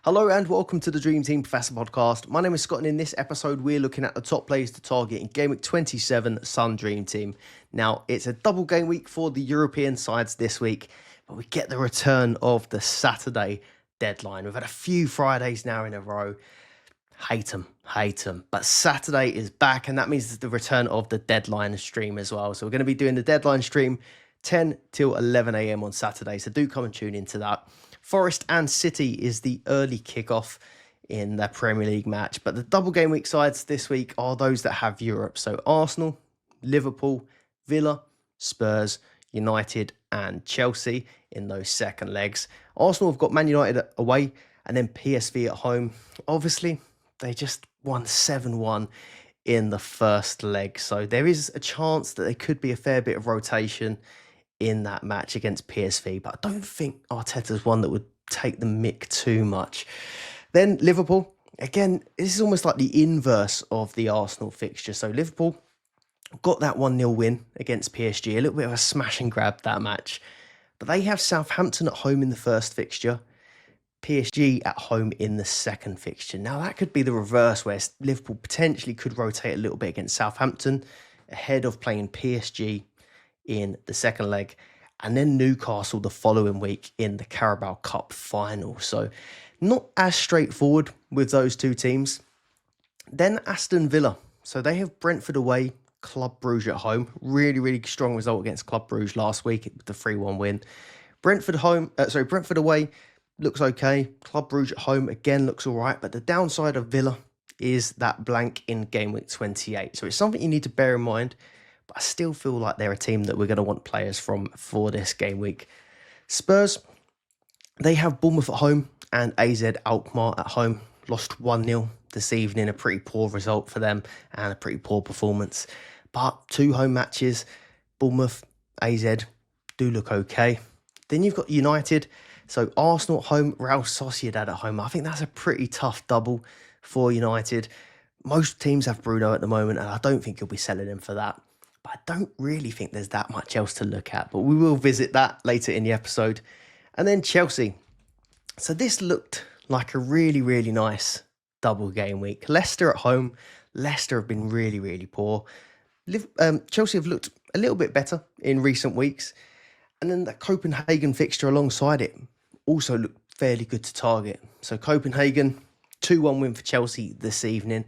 Hello and welcome to the Dream Team Professor podcast. My name is Scott and in this episode we're looking at the top players to target in Game Week 27 Sun Dream Team. Now it's a double game week for the European sides this week, but we get the return of the Saturday deadline. We've had a few Fridays now in a row. Hate them. But Saturday is back and that means the return of the deadline stream as well. So we're going to be doing the deadline stream 10 till 11 a.m. on Saturday. So do come and tune into that. Forest and City is the early kickoff in their Premier League match. But the double game week sides this week are those that have Europe. So Arsenal, Liverpool, Villa, Spurs, United and Chelsea in those second legs. Arsenal have got Man United away and then PSV at home. Obviously, they just won 7-1 in the first leg. So there is a chance that there could be a fair bit of rotation in that match against PSV. But I don't think Arteta's one that would take the mick too much. Then Liverpool. Again, this is almost like the inverse of the Arsenal fixture. So Liverpool got that 1-0 win against PSG. A little bit of a smash and grab that match. But they have Southampton at home in the first fixture. PSG at home in the second fixture. Now that could be the reverse where Liverpool potentially could rotate a little bit against Southampton ahead of playing PSG in the second leg and then Newcastle the following week in the Carabao Cup final. So not as straightforward with those two teams. Then Aston Villa. So they have Brentford away, Club Brugge at home. Really strong result against Club Brugge last week with the 3-1 win. Brentford away looks okay. Club Brugge at home again looks all right. But the downside of Villa is that blank in game week 28. So it's something you need to bear in mind. But I still feel like they're a team that we're going to want players from for this game week. Spurs, they have Bournemouth at home and AZ Alkmaar at home. Lost 1-0 this evening. A pretty poor result for them and a pretty poor performance. But two home matches, Bournemouth, AZ, do look okay. Then you've got United. So Arsenal at home, Real Sociedad at home. I think that's a pretty tough double for United. Most teams have Bruno at the moment, and I don't think you'll be selling him for that. But I don't really think there's that much else to look at. But we will visit that later in the episode. And then Chelsea. So this looked like a really nice double game week. Leicester at home. Leicester have been really poor. Chelsea have looked a little bit better in recent weeks. And then that Copenhagen fixture alongside it also looked fairly good to target. So Copenhagen, 2-1 win for Chelsea this evening.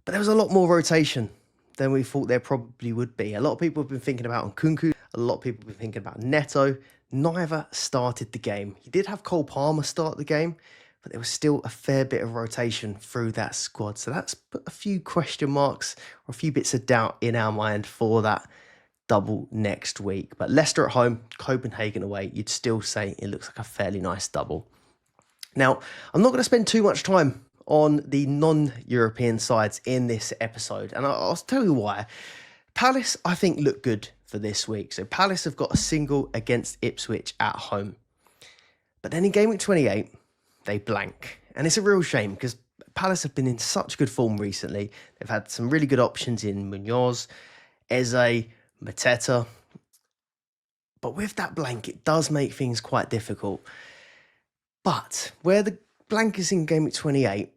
But there was a lot more rotation than we thought there probably would be. A lot of people have been thinking about Nkunku. A lot of people have been thinking about Neto. Neither started the game. He did have Cole Palmer start the game, but there was still a fair bit of rotation through that squad. So that's put a few question marks or a few bits of doubt in our mind for that double next week. But Leicester at home, Copenhagen away, you'd still say it looks like a fairly nice double. Now, I'm not going to spend too much time on the non-European sides in this episode, and I'll tell you why. Palace, I think, look good for this week. So Palace have got a single against Ipswich at home. But then in game week 28, they blank. And it's a real shame because Palace have been in such good form recently. They've had some really good options in Munoz, Eze, Mateta. But with that blank, it does make things quite difficult. But where the blank is in game week 28,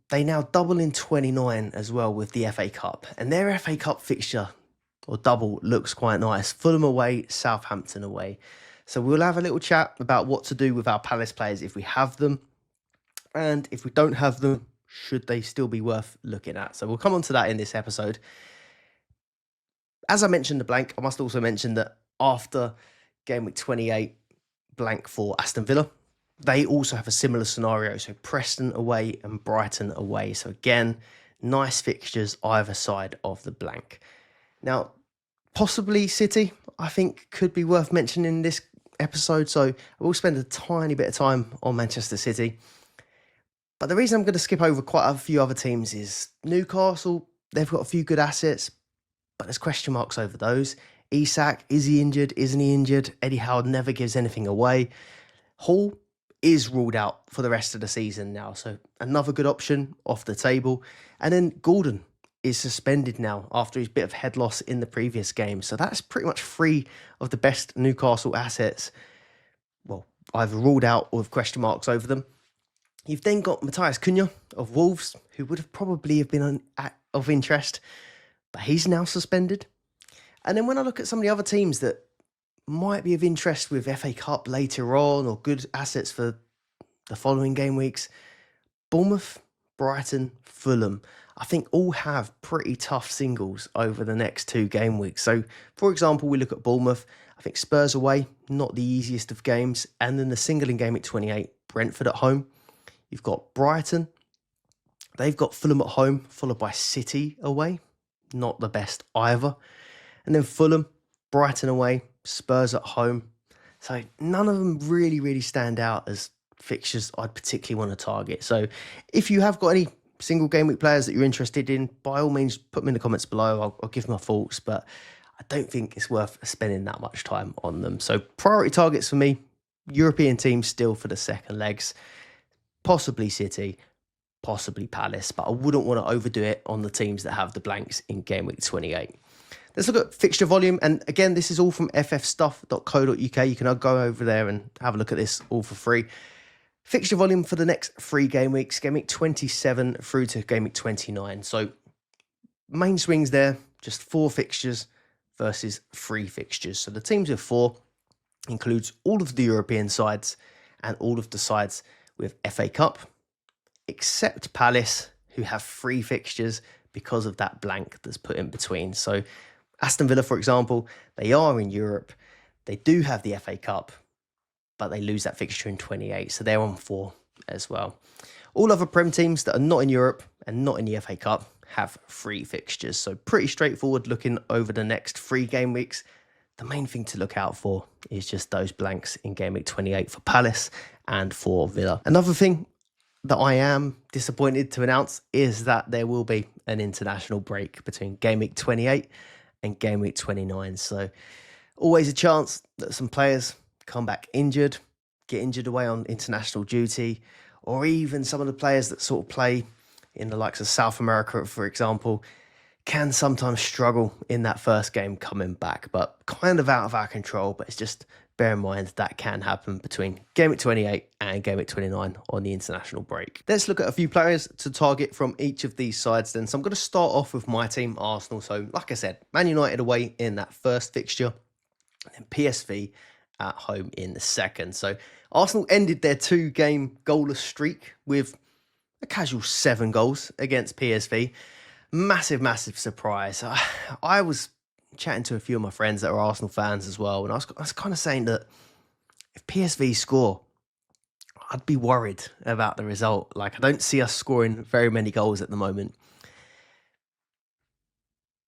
they now double in 29 as well with the FA Cup. And their FA Cup fixture, or double, looks quite nice. Fulham away, Southampton away. So we'll have a little chat about what to do with our Palace players if we have them. And if we don't have them, should they still be worth looking at? So we'll come on to that in this episode. As I mentioned the blank, I must also mention that after game week 28, blank for Aston Villa, they also have a similar scenario. So Preston away and Brighton away. So again, nice fixtures either side of the blank. Now, possibly City, I think, could be worth mentioning in this episode. So I will spend a tiny bit of time on Manchester City. But the reason I'm going to skip over quite a few other teams is Newcastle. They've got a few good assets, but there's question marks over those. Isak, is he injured? Isn't he injured? Eddie Howe never gives anything away. Hall is ruled out for the rest of the season now. So another good option off the table. And then Gordon is suspended now after his bit of head loss in the previous game. So that's pretty much three of the best Newcastle assets, well, either ruled out or with question marks over them. You've then got Matthias Cunha of Wolves, who would have probably have been of interest, but he's now suspended. And then when I look at some of the other teams that might be of interest with FA Cup later on or good assets for the following game weeks, Bournemouth, Brighton, Fulham, I think all have pretty tough singles over the next 2 game weeks. So, for example, we look at Bournemouth. I think Spurs away, not the easiest of games. And then the single in game at 28, Brentford at home. You've got Brighton. They've got Fulham at home, followed by City away. Not the best either. And then Fulham, Brighton away, Spurs at home. So none of them really stand out as fixtures I'd particularly want to target. So if you have got any single game week players that you're interested in, by all means, put them in the comments below. I'll give my thoughts, but I don't think it's worth spending that much time on them. So priority targets for me, European teams still for the second legs, possibly City, possibly Palace, but I wouldn't want to overdo it on the teams that have the blanks in game week 28. Let's look at fixture volume. And again, this is all from ffstuff.co.uk. You can go over there and have a look at this all for free. Fixture volume for the next 3 game weeks, game week 27 through to game week 29. So main swings there, just 4 fixtures versus 3 fixtures. So the teams with 4 includes all of the European sides and all of the sides with FA Cup, except Palace, who have 3 fixtures because of that blank that's put in between. So Aston Villa, for example, they are in Europe. They do have the FA Cup, but they lose that fixture in 28. So they're on 4 as well. All other Prem teams that are not in Europe and not in the FA Cup have 3 fixtures. So pretty straightforward looking over the next 3 game weeks. The main thing to look out for is just those blanks in game week 28 for Palace and for Villa. Another thing that I am disappointed to announce is that there will be an international break between game week 28 and game week 29. So always a chance that some players come back injured, get injured away on international duty, or even some of the players that sort of play in the likes of South America, for example, can sometimes struggle in that first game coming back, but kind of out of our control. But it's just bear in mind that can happen between game week 28 and game week 29 on the international break. Let's look at a few players to target from each of these sides then. So I'm going to start off with my team, Arsenal. So like I said, Man United away in that first fixture, and then PSV at home in the second. So Arsenal ended their 2-game goalless streak with a casual 7 goals against PSV. Massive surprise. I was chatting to a few of my friends that are Arsenal fans as well, and I was kind of saying that if PSV score, I'd be worried about the result. Like, I don't see us scoring very many goals at the moment.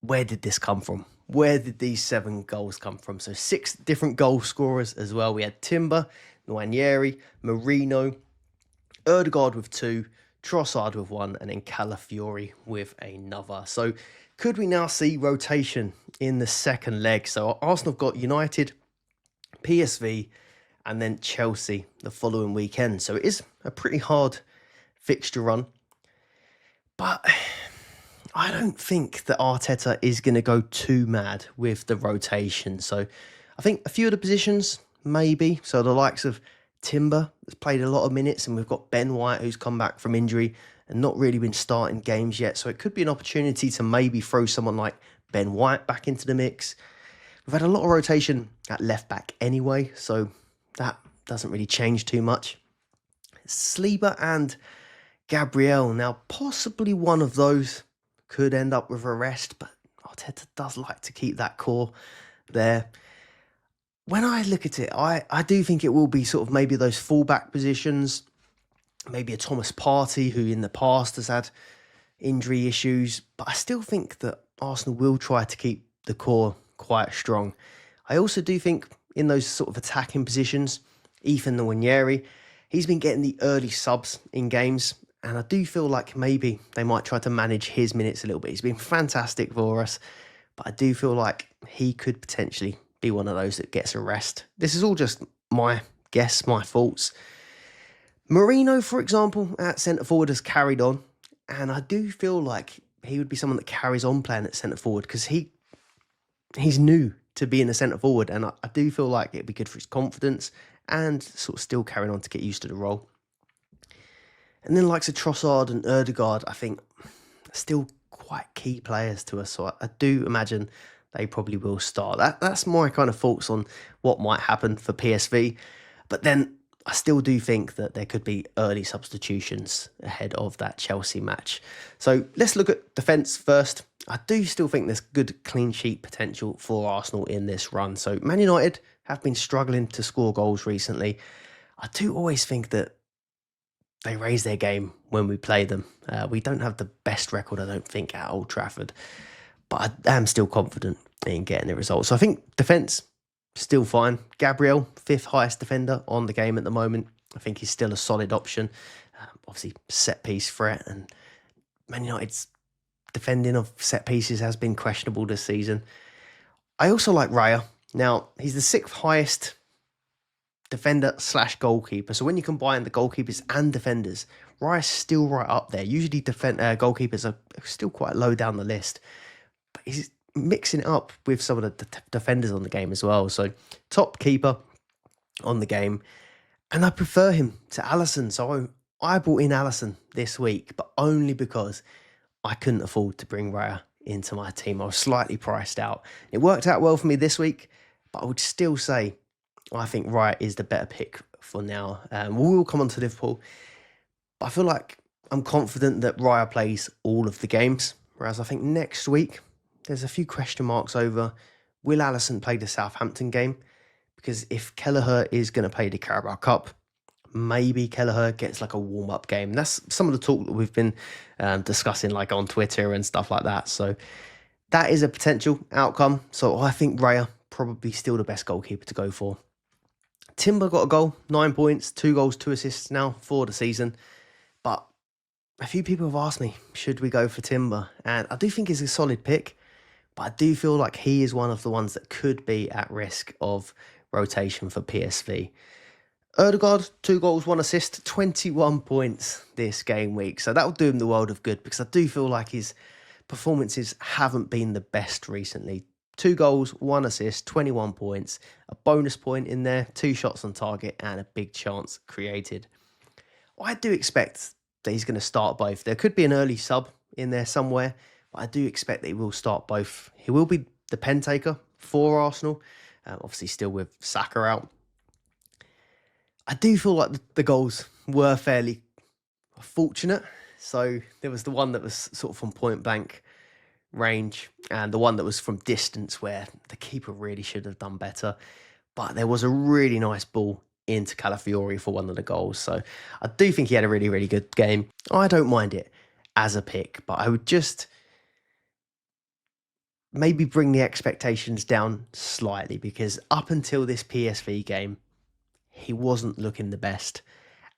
Where did this come from? Where did these 7 goals come from? So 6 different goal scorers as well. We had Timber, Nwaneri, Marino, Ødegaard with 2, Trossard with 1, and then Calafiori with another. So could we now see rotation in the second leg? So Arsenal have got United, PSV, and then Chelsea the following weekend. So it is a pretty hard fixture run. But I don't think that Arteta is going to go too mad with the rotation. So I think a few of the positions, maybe. So the likes of Timber has played a lot of minutes, and we've got Ben White who's come back from injury and not really been starting games yet. So it could be an opportunity to maybe throw someone like Ben White back into the mix. We've had a lot of rotation at left back anyway, so that doesn't really change too much. Saliba and Gabriel. Now, possibly one of those could end up with a rest, but Arteta does like to keep that core there. When I look at it, I do think it will be sort of maybe those fullback positions, maybe a Thomas Partey who in the past has had injury issues, but I still think that Arsenal will try to keep the core quite strong. I also do think in those sort of attacking positions, Ethan Nwaneri, he's been getting the early subs in games, and I do feel like maybe they might try to manage his minutes a little bit. He's been fantastic for us, but I do feel like he could potentially be one of those that gets a rest. This is all just my guess, my thoughts. Marino, for example, at centre-forward has carried on, and I do feel like he would be someone that carries on playing at centre-forward because he's new to being a centre-forward, and I do feel like it'd be good for his confidence and sort of still carrying on to get used to the role. And then likes of Trossard and Erdegaard, I think, are still quite key players to us. So I do imagine they probably will start. That's my kind of thoughts on what might happen for PSV. But then I still do think that there could be early substitutions ahead of that Chelsea match. So let's look at defence first. I do still think there's good clean sheet potential for Arsenal in this run. So Man United have been struggling to score goals recently. I do always think that they raise their game when we play them. We don't have the best record, I don't think, at Old Trafford. But I am still confident in getting the result. So I think defence, still fine. Gabriel, 5th highest defender on the game at the moment. I think he's still a solid option. Obviously, set-piece threat. And Man United's defending of set pieces has been questionable this season. I also like Raya. Now, he's the 6th highest defender / goalkeeper. So when you combine the goalkeepers and defenders, Raya's still right up there. Usually goalkeepers are still quite low down the list. But he's mixing it up with some of the defenders on the game as well. So top keeper on the game. And I prefer him to Alisson. So I brought in Alisson this week, but only because I couldn't afford to bring Raya into my team. I was slightly priced out. It worked out well for me this week, but I would still say I think Raya is the better pick for now. We will come on to Liverpool, but I feel like I'm confident that Raya plays all of the games, whereas I think next week there's a few question marks over will Alisson play the Southampton game? Because if Kelleher is going to play the Carabao Cup, maybe Kelleher gets like a warm-up game. That's some of the talk that we've been discussing like on Twitter and stuff like that. So that is a potential outcome. So I think Raya probably still the best goalkeeper to go for. Timber got a goal, 9 points, 2 goals, 2 assists now for the season. But a few people have asked me, should we go for Timber? And I do think he's a solid pick, but I do feel like he is one of the ones that could be at risk of rotation for PSV. Erdegaard, 2 goals, 1 assist, 21 points this game week. So that will do him the world of good because I do feel like his performances haven't been the best recently. 2 goals, 1 assist, 21 points, a bonus point in there, 2 shots on target and a big chance created. I do expect that he's going to start both. There could be an early sub in there somewhere, but I do expect that he will start both. He will be the pen taker for Arsenal, obviously still with Saka out. I do feel like the goals were fairly fortunate. So there was the one that was sort of from point blank range and the one that was from distance where the keeper really should have done better. But there was a really nice ball into Calafiori for one of the goals. So I do think he had a really, really good game. I don't mind it as a pick, but I would just maybe bring the expectations down slightly because up until this PSV game, he wasn't looking the best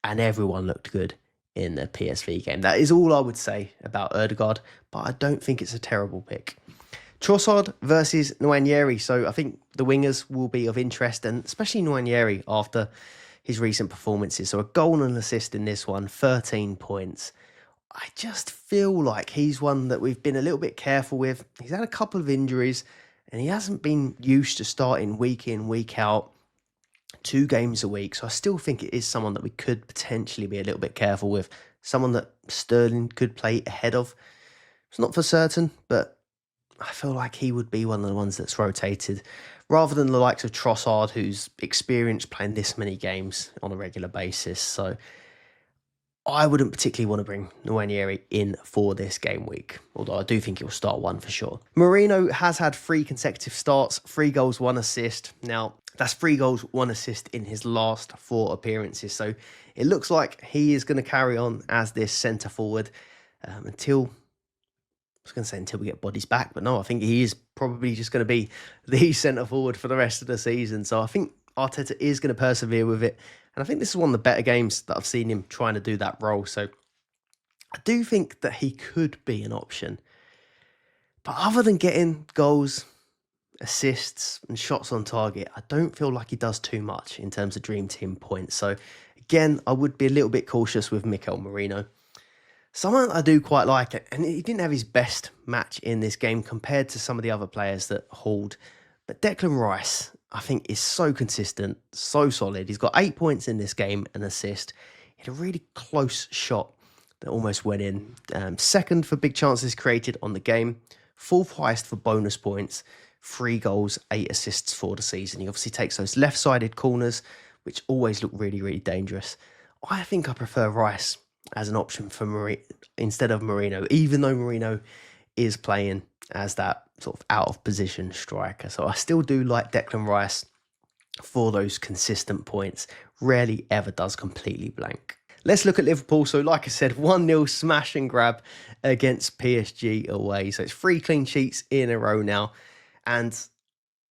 and everyone looked good in the PSV game. That is all I would say about Erdegaard, but I don't think it's a terrible pick. Trossard versus Nwaneri. So I think the wingers will be of interest, and especially Nwaneri after his recent performances. So a goal and an assist in this one, 13 points. I just feel like he's one that we've been a little bit careful with. He's had a couple of injuries and he hasn't been used to starting week in, week out, 2 games a week. So I still think it is someone that we could potentially be a little bit careful with. Someone that Sterling could play ahead of. It's not for certain, but I feel like he would be one of the ones that's rotated rather than the likes of Trossard, who's experienced playing this many games on a regular basis. So I wouldn't particularly want to bring Nwaneri in for this game week, although I do think he'll start one for sure. Moreno has had 3 consecutive starts, 3 goals, 1 assist. Now, that's 3 goals, 1 assist in his last 4 appearances. So it looks like he is going to carry on as this centre forward until we get bodies back. But no, I think he is probably just going to be the centre forward for the rest of the season. So I think Arteta is going to persevere with it. And I think this is one of the better games that I've seen him trying to do that role. So I do think that he could be an option. But other than getting goals, assists and shots on target, I don't feel like he does too much in terms of Dream Team points. So again, I would be a little bit cautious with Mikel Merino. Someone I do quite like, and he didn't have his best match in this game compared to some of the other players that hauled, but Declan Rice, I think, is so consistent, so solid. He's got 8 points in this game, an assist. He had a really close shot that almost went in. Second for big chances created on the game. Fourth highest for bonus points. 3 goals, 8 assists for the season. He obviously takes those left-sided corners, which always look really, really dangerous. I think I prefer Rice as an option for instead of Marino, even though Marino is playing as that sort of out-of-position striker. So I still do like Declan Rice for those consistent points. Rarely ever does completely blank. Let's look at Liverpool. So like I said, 1-0 smash and grab against PSG away. So it's 3 clean sheets in a row now. And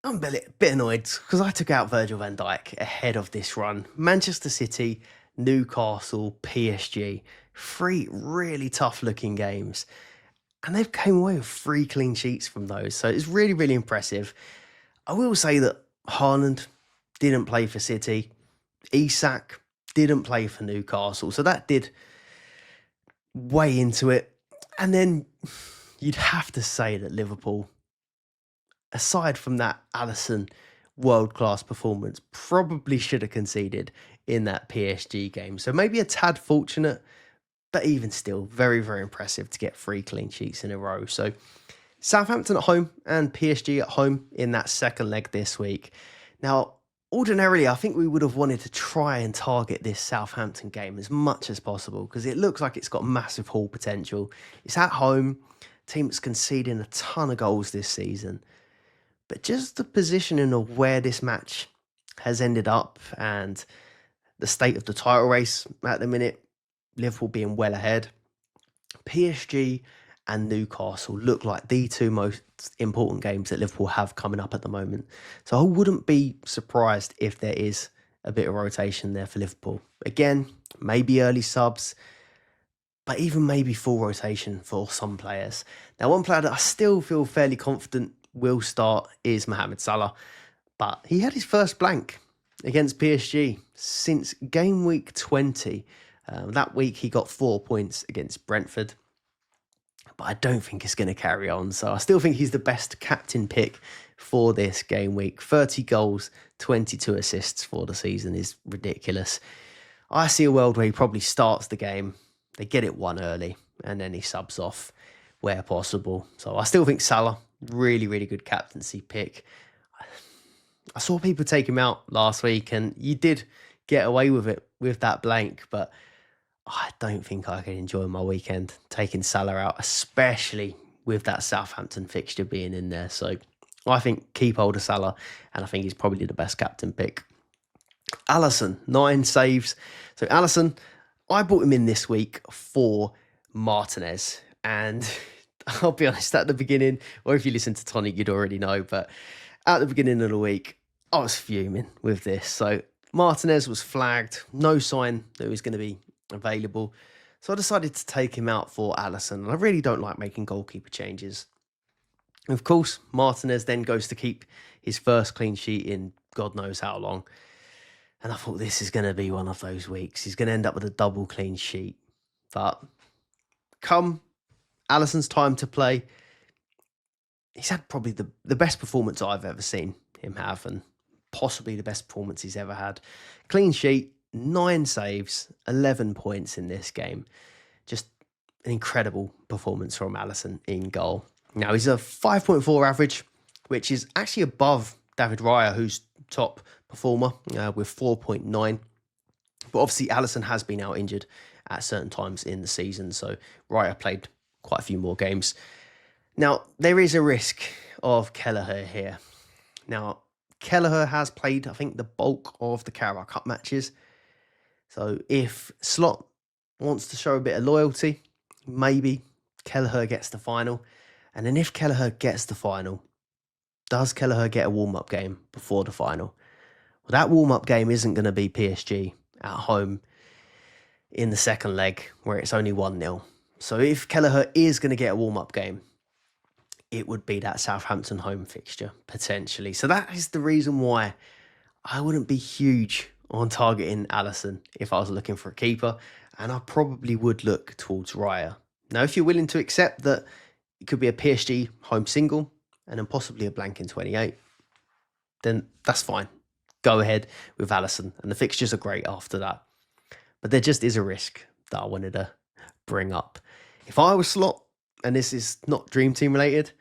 I'm a bit annoyed because I took out Virgil van Dijk ahead of this run. Manchester City, Newcastle, PSG. 3 really tough looking games. And they've came away with 3 clean sheets from those. So it's really, really impressive. I will say that Haaland didn't play for City. Isak didn't play for Newcastle. So that did weigh into it. And then you'd have to say that Liverpool, aside from that Alisson world-class performance, probably should have conceded in that PSG game. So maybe a tad fortunate, but even still, very, very impressive to get 3 clean sheets in a row. So Southampton at home and PSG at home in that second leg this week. Now, ordinarily, I think we would have wanted to try and target this Southampton game as much as possible because it looks like it's got massive haul potential. It's at home, team that's conceding a ton of goals this season. But just the positioning of where this match has ended up and the state of the title race at the minute, Liverpool being well ahead, PSG and Newcastle look like the 2 most important games that Liverpool have coming up at the moment. So I wouldn't be surprised if there is a bit of rotation there for Liverpool. Again, maybe early subs, but even maybe full rotation for some players. Now, one player that I still feel fairly confident will start is Mohamed Salah, but he had his first blank against PSG since game week 20. That week he got 4 points against Brentford, but I don't think it's going to carry on. So I still think he's the best captain pick for this game week. 30 goals, 22 assists for the season is ridiculous. I see a world where he probably starts the game, they get it 1 early, and then he subs off where possible. So I still think Salah, really, really good captaincy pick. I saw people take him out last week, and you did get away with it with that blank, but I don't think I can enjoy my weekend taking Salah out, especially with that Southampton fixture being in there. So I think keep hold of Salah, and I think he's probably the best captain pick. Alisson, 9 saves. So Alisson, I brought him in this week for Martinez, and I'll be honest, at the beginning, or if you listen to Tony, you'd already know, but at the beginning of the week, I was fuming with this. So Martinez was flagged, no sign that he was going to be available. So I decided to take him out for Alisson, and I really don't like making goalkeeper changes. Of course, Martinez then goes to keep his first clean sheet in God knows how long. And I thought this is going to be one of those weeks. He's going to end up with a double clean sheet. But come Alisson's time to play, he's had probably the best performance I've ever seen him have, and possibly the best performance he's ever had. Clean sheet, 9 saves, 11 points in this game. Just an incredible performance from Alisson in goal. Now, he's a 5.4 average, which is actually above David Raya, who's top performer with 4.9. But obviously, Alisson has been out injured at certain times in the season, so Raya played quite a few more games. Now, there is a risk of Kelleher here. Now, Kelleher has played, I think, the bulk of the Carabao Cup matches. So if Slot wants to show a bit of loyalty, maybe Kelleher gets the final. And then if Kelleher gets the final, does Kelleher get a warm-up game before the final? Well, that warm-up game isn't going to be PSG at home in the second leg where it's only 1-0. So if Kelleher is going to get a warm-up game, it would be that Southampton home fixture, potentially. So that is the reason why I wouldn't be huge on targeting Alisson if I was looking for a keeper, and I probably would look towards Raya. Now, if you're willing to accept that it could be a PSG home single and then possibly a blank in 28, then that's fine. Go ahead with Alisson, and the fixtures are great after that. But there just is a risk that I wanted to bring up. If I was Slot, and this is not Dream Team related,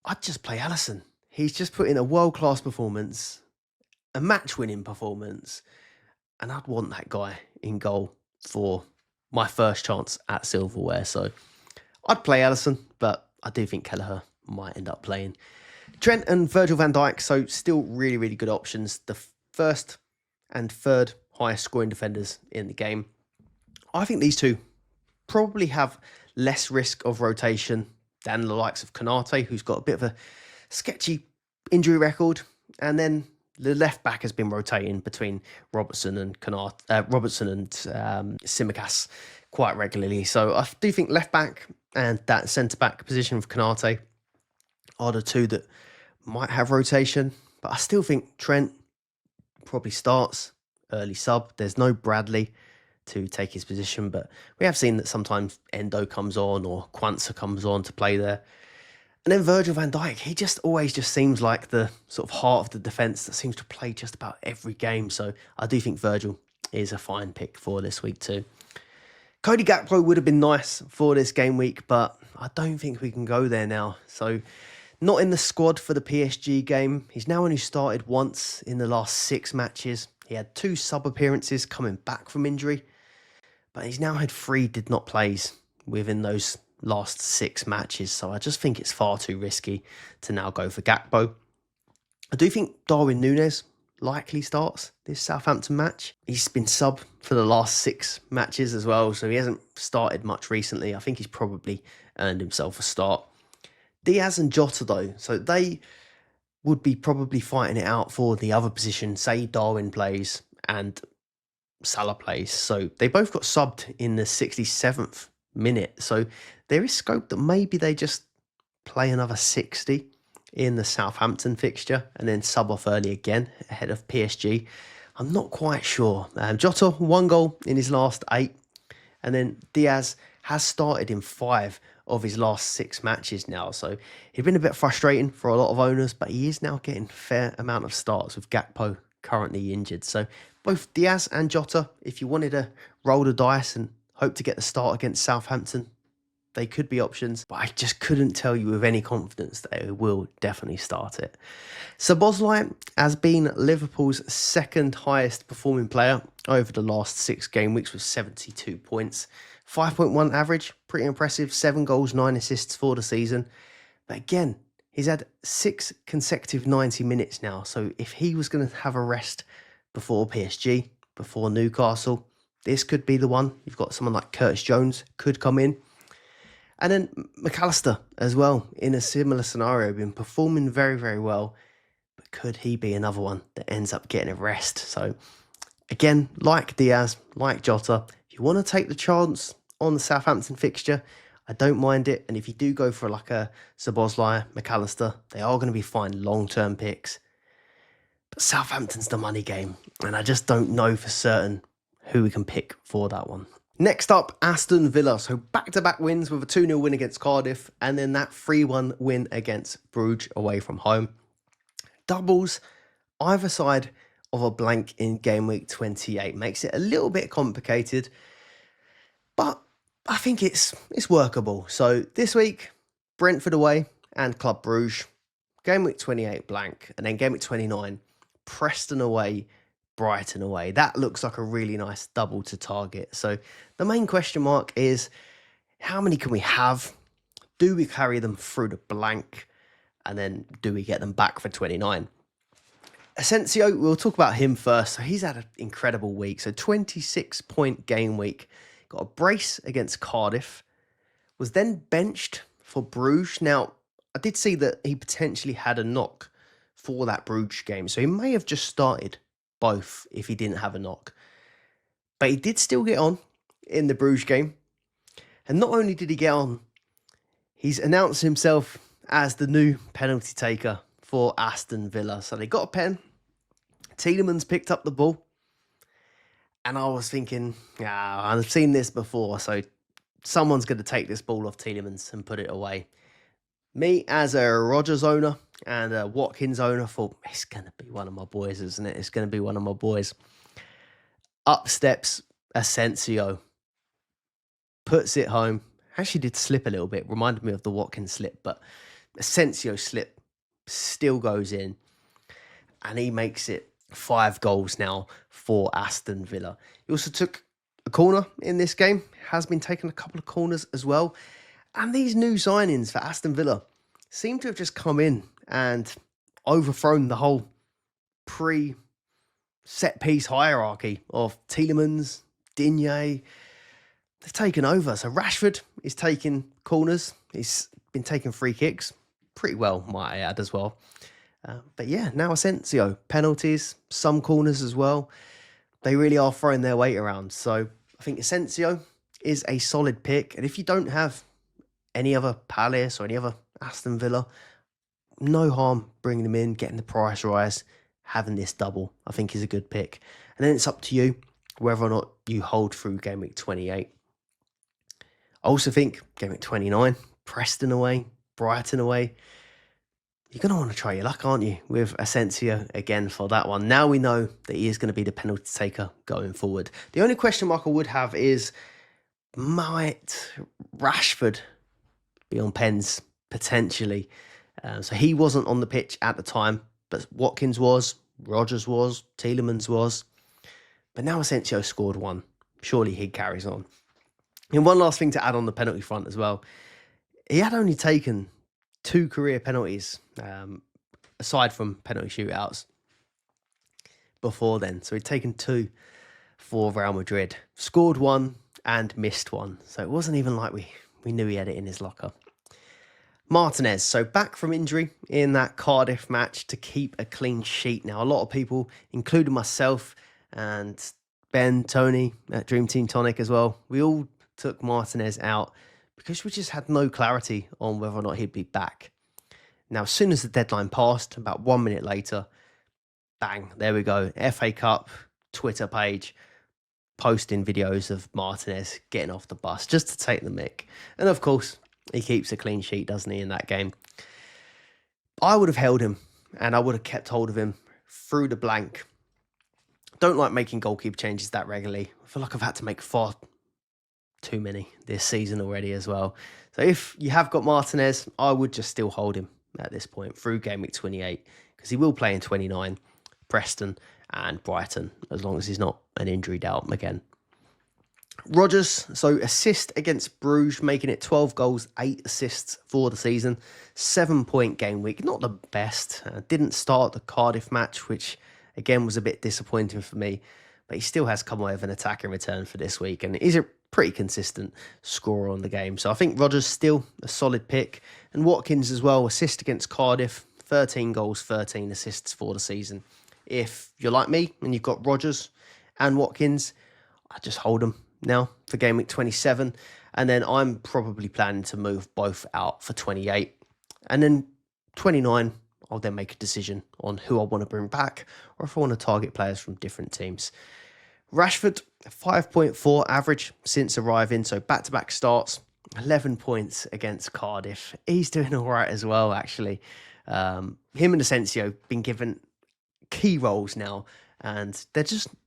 I'd just play Alisson. He's just put in a world-class performance, a match-winning performance, and I'd want that guy in goal for my first chance at silverware. So I'd play Alisson, but I do think Kelleher might end up playing. Trent and Virgil van Dijk, so still really, really good options. The first and third highest scoring defenders in the game. I think these two probably have less risk of rotation than the likes of Konate, who's got a bit of a sketchy injury record. And then the left back has been rotating between Robertson and Tsimikas quite regularly. So I do think left back and that centre back position for Konate are the two that might have rotation. But I still think Trent probably starts early sub. There's no Bradley to take his position, but we have seen that sometimes Endo comes on or Quansah comes on to play there. And then Virgil van Dijk, he just always seems like the sort of heart of the defence that seems to play just about every game. So I do think Virgil is a fine pick for this week too. Cody Gakpo would have been nice for this game week, but I don't think we can go there now. So not in the squad for the PSG game. He's now only started once in the last 6 matches. He had 2 sub appearances coming back from injury, but he's now had 3 did not plays within those last 6 matches. So I just think it's far too risky to now go for Gakpo. I do think Darwin Núñez likely starts this Southampton match. He's been sub for the last 6 matches as well, so he hasn't started much recently. I think he's probably earned himself a start. Diaz and Jota though, so they would be probably fighting it out for the other position. Say Darwin plays and Salah plays. So they both got subbed in the 67th minute. So there is scope that maybe they just play another 60 in the Southampton fixture and then sub off early again ahead of PSG. I'm not quite sure. Jota, 1 goal in his last 8. And then Diaz has started in 5 of his last 6 matches now. So it's been a bit frustrating for a lot of owners, but he is now getting a fair amount of starts with Gakpo currently injured. So both Diaz and Jota, if you wanted to roll the dice and hope to get the start against Southampton, they could be options, but I just couldn't tell you with any confidence that they will definitely start it. Szoboszlai has been Liverpool's 2nd highest performing player over the last 6 game weeks with 72 points. 5.1 average, pretty impressive. 7 goals, 9 assists for the season. But again, he's had 6 consecutive 90 minutes now. So if he was going to have a rest before PSG, before Newcastle, this could be the one. You've got someone like Curtis Jones could come in. And then McAllister as well, in a similar scenario, been performing very, very well. But could he be another one that ends up getting a rest? So again, like Diaz, like Jota, if you want to take the chance on the Southampton fixture, I don't mind it. And if you do go for like a Szoboszlai, McAllister, they are going to be fine long-term picks. But Southampton's the money game, and I just don't know for certain who we can pick for that one. Next up, Aston Villa. So back-to-back wins with a 2-0 win against Cardiff and then that 3-1 win against Bruges away from home. Doubles either side of a blank in game week 28 makes it a little bit complicated, but I think it's workable. So this week, Brentford away and Club Bruges. Game week 28 blank, and then game week 29, Preston away, Brighton away. That looks like a really nice double to target. So the main question mark is, how many can we have? Do we carry them through the blank? And then do we get them back for 29? Asensio, we'll talk about him first. So he's had an incredible week. So 26-point game week. Got a brace against Cardiff. Was then benched for Bruges. Now, I did see that he potentially had a knock for that Bruges game. So he may have just started both if he didn't have a knock. But he did still get on in the Bruges game. And not only did he get on, he's announced himself as the new penalty taker for Aston Villa. So they got a pen. Tielemans picked up the ball. And I was thinking, yeah, I've seen this before. So someone's going to take this ball off Tielemans and put it away. Me, as a Rodgers owner and a Watkins owner, thought, it's going to be one of my boys, isn't it? It's going to be one of my boys. Up steps Asensio. puts it home. Actually did slip a little bit, reminded me of the Watkins slip, but Asensio slip still goes in, and he makes it 5 goals now for Aston Villa. He also took a corner in this game, has been taking a couple of corners as well. And these new signings for Aston Villa seem to have just come in and overthrown the whole pre-set piece hierarchy of Tielemans, Digne. They've taken over. So Rashford is taking corners. He's been taking free kicks pretty well, might I add, as well. But yeah, now Asensio, penalties, some corners as well. They really are throwing their weight around. So I think Asensio is a solid pick. And if you don't have any other Palace or any other Aston Villa, no harm bringing them in, getting the price rise, having this double, I think is a good pick. And then it's up to you whether or not you hold through game week 28. I also think game week 29, Preston away, Brighton away. You're going to want to try your luck, aren't you, with Asensio again for that one. Now we know that he is going to be the penalty taker going forward. The only question mark I would have is, might Rashford be on pens potentially? So he wasn't on the pitch at the time, but Watkins was, Rodgers was, Tielemans was. But now Asensio scored 1. Surely he carries on. And one last thing to add on the penalty front as well. He had only taken 2 career penalties, aside from penalty shootouts, before then. So he'd taken 2 for Real Madrid, scored 1 and missed 1. So it wasn't even like we knew he had it in his locker. Martinez, so back from injury in that Cardiff match to keep a clean sheet. Now, a lot of people, including myself and Ben, Tony at Dream Team Tonic as well, we all took Martinez out because we just had no clarity on whether or not he'd be back. Now, as soon as the deadline passed, about 1 minute later, bang, there we go. FA Cup Twitter page posting videos of Martinez getting off the bus just to take the mick. And of course, he keeps a clean sheet, doesn't he, in that game? I would have held him, and I would have kept hold of him through the blank. Don't like making goalkeeper changes that regularly. I feel like I've had to make far too many this season already as well. So if you have got Martinez, I would just still hold him at this point through game week 28, because he will play in 29, Preston and Brighton, as long as he's not an injured out again. Rodgers, so assist against Bruges, making it 12 goals, 8 assists for the season. 7-point game week, not the best. Didn't start the Cardiff match, which again was a bit disappointing for me, but he still has come away with an attack in return for this week, and he's a pretty consistent scorer on the game. So I think Rodgers still a solid pick. And Watkins as well, assist against Cardiff, 13 goals, 13 assists for the season. If you're like me and you've got Rodgers and Watkins, I just hold them now for game week 27. And then I'm probably planning to move both out for 28. And then 29, I'll then make a decision on who I want to bring back or if I want to target players from different teams. Rashford, 5.4 average since arriving, so back-to-back starts, 11 points against Cardiff. He's doing all right as well, actually. Him and Asensio been given key roles now, and they're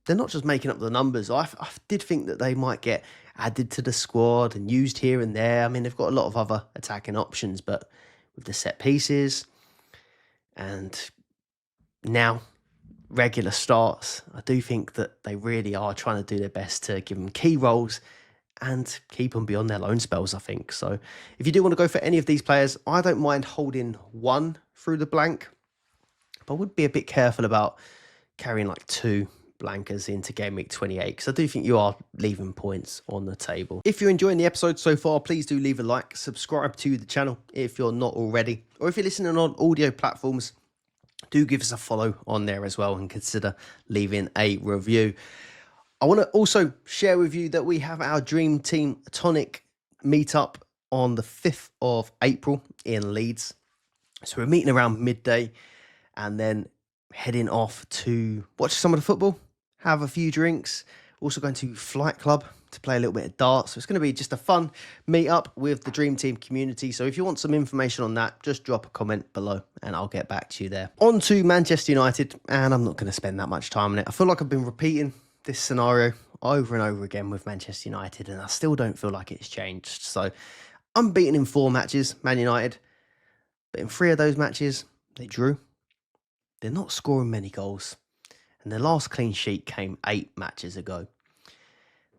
not just making up the numbers. I did think that they might get added to the squad and used here and there. I mean, they've got a lot of other attacking options, but with the set pieces and now regular starts, I do think that they really are trying to do their best to give them key roles and keep them beyond their loan spells, I think. So if you do want to go for any of these players, I don't mind holding 1 through the blank, but I would be a bit careful about carrying like 2 blankers into game week 28, because I do think you are leaving points on the table. If you're enjoying the episode so far, please do leave a like, subscribe to the channel if you're not already, or if you're listening on audio platforms, do give us a follow on there as well and consider leaving a review. I want to also share with you that we have our Dream Team Tonic meetup on the 5th of April in Leeds. So we're meeting around midday and then heading off to watch some of the football, have a few drinks, also going to Flight Club to play a little bit of darts. So it's going to be just a fun meet up with the Dream Team community. So if you want some information on that, just drop a comment below and I'll get back to you there. On to Manchester United, and I'm not going to spend that much time on it. I feel like I've been repeating this scenario over and over again with Manchester United, and I still don't feel like it's changed. So unbeaten in 4 matches, Man United, but in 3 of those matches, they drew. They're not scoring many goals, and their last clean sheet came 8 matches ago.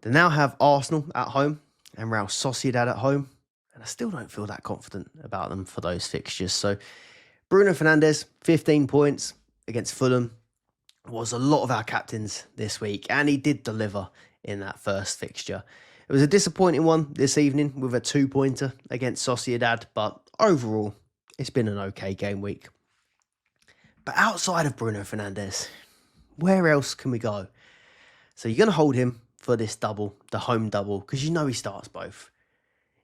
They now have Arsenal at home and Real Sociedad at home, and I still don't feel that confident about them for those fixtures. So Bruno Fernandes, 15 points against Fulham, was a lot of our captains this week, and he did deliver in that first fixture. It was a disappointing one this evening with a 2-pointer against Sociedad, but overall, it's been an okay game week. But outside of Bruno Fernandes, where else can we go? So you're going to hold him for this double, the home double, because you know he starts both.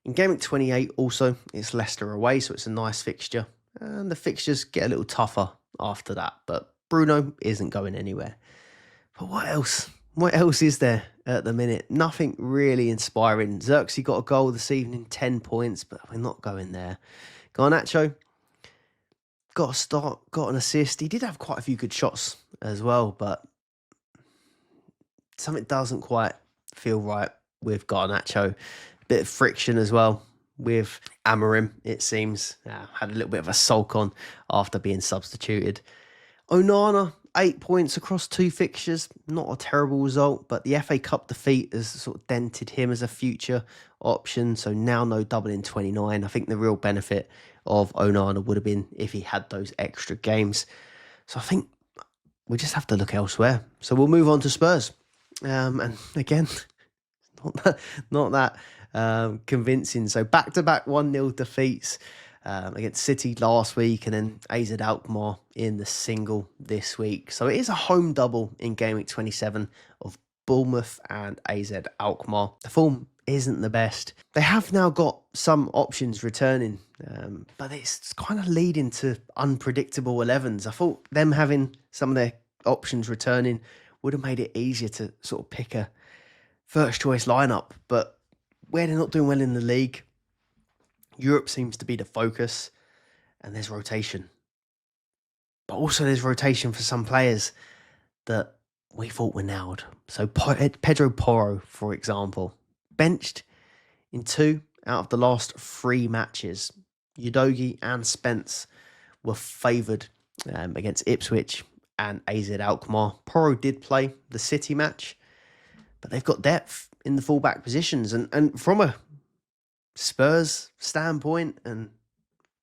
In game week 28 also, it's Leicester away, so it's a nice fixture. And the fixtures get a little tougher after that, but Bruno isn't going anywhere. But what else? What else is there at the minute? Nothing really inspiring. Xerxes got a goal this evening, 10 points, but we're not going there. Garnacho got a start, got an assist. He did have quite a few good shots as well, but something doesn't quite feel right with Garnacho. Bit of friction as well with Amorim, it seems. Had a little bit of a sulk on after being substituted. Onana, 8 points across 2 fixtures. Not a terrible result, but the FA Cup defeat has sort of dented him as a future option. So now no double in 29. I think the real benefit of Onana would have been if he had those extra games. So I think we just have to look elsewhere. So we'll move on to Spurs. And again, not that convincing. So back-to-back 1-0 defeats against City last week, and then AZ Alkmaar in the single this week. So it is a home double in game week 27 of Bournemouth and AZ Alkmaar. The form isn't the best. They have now got some options returning, but it's kind of leading to unpredictable 11s. I thought them having some of their options returning would have made it easier to sort of pick a first choice lineup, but where they're not doing well in the league, Europe seems to be the focus, and there's rotation. But also there's rotation for some players that we thought were nailed. So Pedro Porro, for example, benched in 2 out of the last 3 matches. Udogie and Spence were favoured against Ipswich and AZ Alkmaar. Porro did play the City match, but they've got depth in the fullback positions. And from a Spurs standpoint and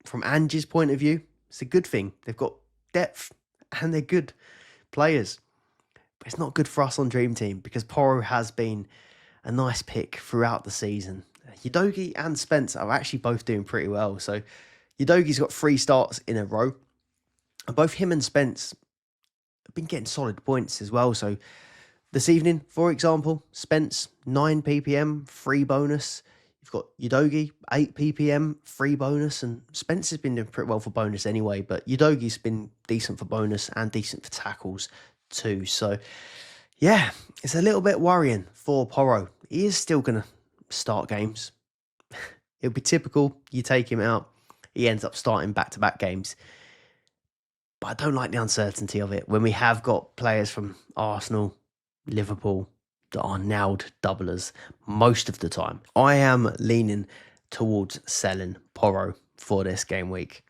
from Angie's point of view, it's a good thing. They've got depth and they're good players. But it's not good for us on Dream Team because Porro has been a nice pick throughout the season. Udogie and Spence are actually both doing pretty well. So Udogie's got 3 starts in a row. And both him and Spence have been getting solid points as well. So this evening, for example, Spence, 9 ppm, free bonus. You've got Udogie, 8 ppm, free bonus. And Spence has been doing pretty well for bonus anyway, but Udogie's been decent for bonus and decent for tackles too. So, yeah, it's a little bit worrying for Porro. He is still going to start games. It'll be typical. You take him out, he ends up starting back-to-back games. But I don't like the uncertainty of it when we have got players from Arsenal, Liverpool that are nailed doublers most of the time. I am leaning towards selling Porro for this game week.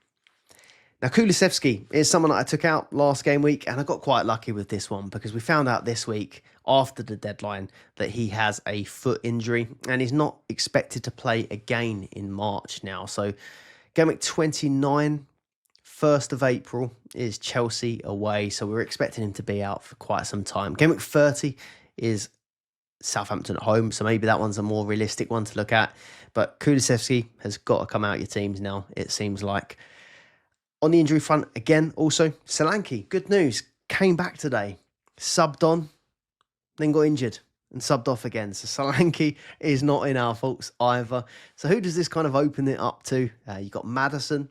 Now, Kulusevski is someone that I took out last game week, and I got quite lucky with this one because we found out this week after the deadline that he has a foot injury and is not expected to play again in March now. So game week 29, 1st of April is Chelsea away, so we're expecting him to be out for quite some time. Game week 30 is Southampton at home, so maybe that one's a more realistic one to look at. But Kulusevski has got to come out your teams now, it seems like. On the injury front, again, also, Solanke, good news, came back today, subbed on, then got injured and subbed off again. So Solanke is not in our faults either. So who does this kind of open it up to? You've got Maddison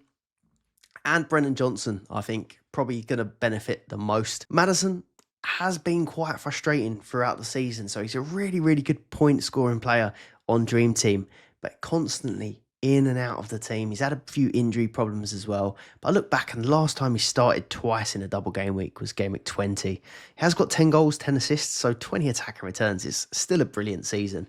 and Brennan Johnson, I think, probably going to benefit the most. Maddison has been quite frustrating throughout the season. So he's a really, really good point-scoring player on Dream Team, but constantly in and out of the team. He's had a few injury problems as well. But I look back, and the last time he started twice in a double game week was game week 20. He has got 10 goals, 10 assists, so 20 attacking returns is still a brilliant season.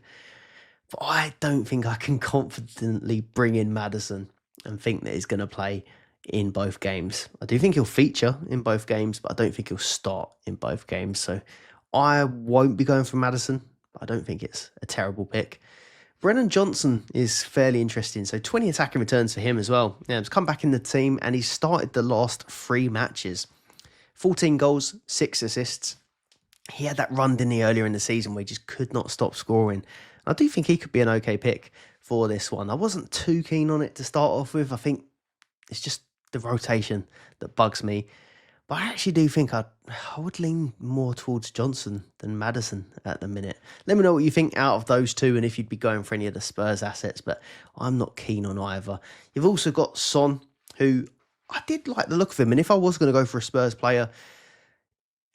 But I don't think I can confidently bring in Maddison and think that he's going to play in both games. I do think he'll feature in both games, but I don't think he'll start in both games. So I won't be going for Maddison. I don't think it's a terrible pick. Brennan Johnson is fairly interesting. So 20 attacking returns for him as well. Yeah, he's come back in the team and he's started the last 3 matches. 14 goals, 6 assists. He had that run, didn't he, earlier in the season where he just could not stop scoring. I do think he could be an okay pick for this one. I wasn't too keen on it to start off with. I think it's just the rotation that bugs me. But I actually do think I would lean more towards Johnson than Maddison at the minute. Let me know what you think out of those two and if you'd be going for any of the Spurs assets, but I'm not keen on either. You've also got Son, who I did like the look of him, and if I was going to go for a Spurs player,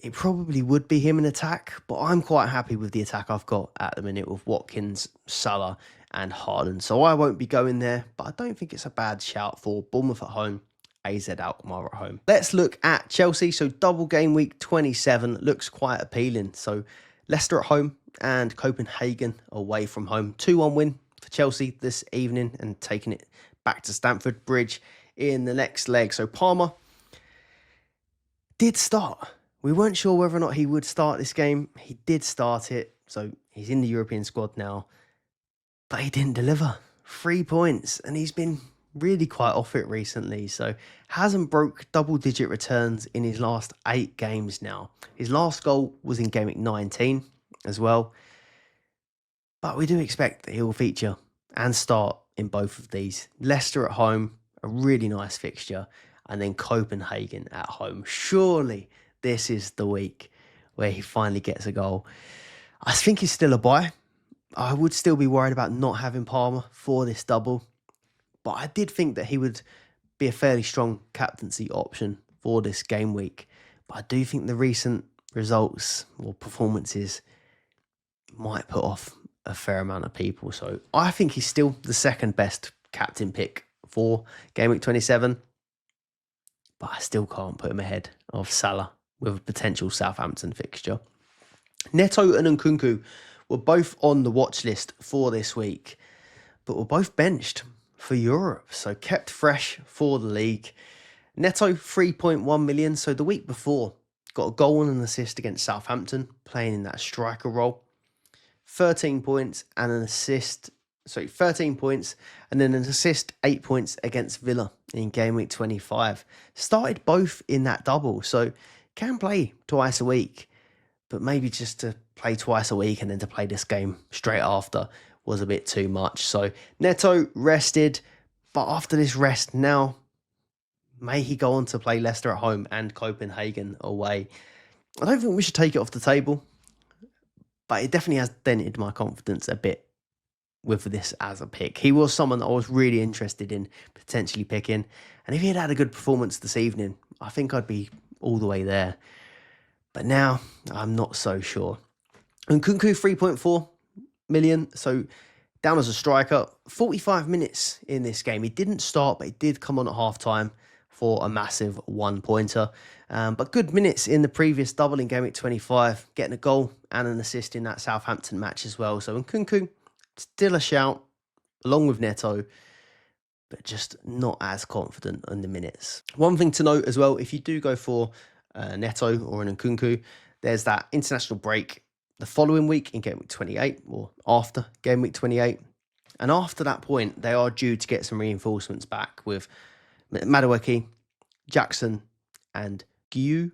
it probably would be him in attack, but I'm quite happy with the attack I've got at the minute with Watkins, Salah and Haaland. So I won't be going there, but I don't think it's a bad shout for Bournemouth at home, AZ Alkmaar at home. Let's look at Chelsea. So double game week 27 looks quite appealing. So Leicester at home and Copenhagen away from home. 2-1 win for Chelsea this evening and taking it back to Stamford Bridge in the next leg. So Palmer did start. We weren't sure whether or not he would start this game. He did start it, so he's in the European squad now. But he didn't deliver. 3 points, and he's been really quite off it recently. So hasn't broke double-digit returns in his last 8 games now. His last goal was in game week 19 as well. But we do expect that he will feature and start in both of these. Leicester at home, a really nice fixture, and then Copenhagen at home. Surely this is the week where he finally gets a goal. I think he's still a buy. I would still be worried about not having Palmer for this double. But I did think that he would be a fairly strong captaincy option for this game week. But I do think the recent results or performances might put off a fair amount of people. So I think he's still the second best captain pick for game week 27. But I still can't put him ahead of Salah with a potential Southampton fixture. Neto and Nkunku were both on the watch list for this week, but were both benched for Europe, so kept fresh for the league. Neto, 3.1 million, so the week before, got a goal and an assist against Southampton, playing in that striker role. 13 points and an assist, 13 points and then an assist, 8 points against Villa in game week 25. Started both in that double, so can play twice a week, but maybe just to play twice a week and then to play this game straight after was a bit too much. So Neto rested, but after this rest now, may he go on to play Leicester at home and Copenhagen away? I don't think we should take it off the table, but it definitely has dented my confidence a bit with this as a pick. He was someone that I was really interested in potentially picking, and if he had a good performance this evening, I think I'd be all the way there. But now I'm not so sure. Nkunku, 3.4 million, so down as a striker. 45 minutes in this game. He didn't start, but he did come on at half-time for a massive 1-pointer. But good minutes in the previous double in game week 25, getting a goal and an assist in that Southampton match as well. So Nkunku, still a shout, along with Neto, but just not as confident on the minutes. One thing to note as well, if you do go for Neto or an Nkunku, there's that international break the following week in game week 28 or after game week 28. And after that point, they are due to get some reinforcements back with Madueke, Jackson and Gui.